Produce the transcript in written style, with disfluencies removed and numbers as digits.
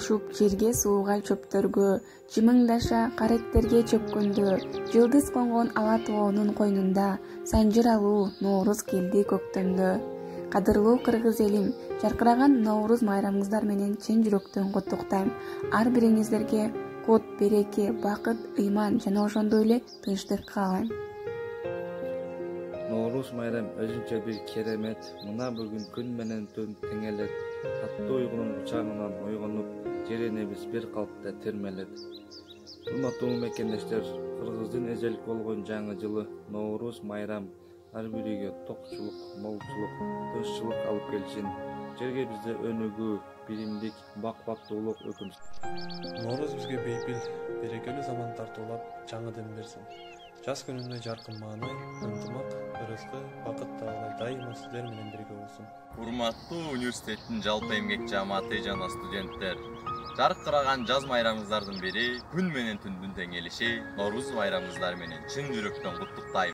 кошуп жерге суугай чөптөргө, жымыңдаша каректерге чөккөндө, жылдыз конгон ала тоонун койнунда санжыралуу Ноорuz келди көктөмдө. Кадырлуу кыргыз элим, жаркыраган Ноорuz майрамыңыздар менен чын жүрөктөн куттуктайм. Ар бириңиздерге кут, береке, бакыт, ыйман жана ошондой эле тынчтык каалайм. Ноорuz майрам өзүнчө бир керемет. Мына бүгүн күн менен түн теңелет. Таттуу уйгунун учагынан ойгонуп, жер энебиз бир калпта термелет. Урматтуу мекендештер, кыргыздын эжелик болгон жаңы жылы Ноорuz майрам ар бириге токчулук, молчулук, тынччылык алып келсин. Жерге бизде өнүгүү, биримдик, бак-бактуулук өкүм. Ноорuz бизге бейпил, берекелүү заман тартуулап, жаңы дем берсин. Жаз күнүнө жаркын маанай, ынтымак, ырыскы, бакыт таалай дайыма сиздер менен бирге болсун. Урматтуу университеттин жалпы эмгек жамааты жана студенттер, жаркыраган жаз майрамыңыздардын бири күн менен түндүн теңелиши Ноорuz майрамыңыздар менен чын жүрөктөн куттуктайм.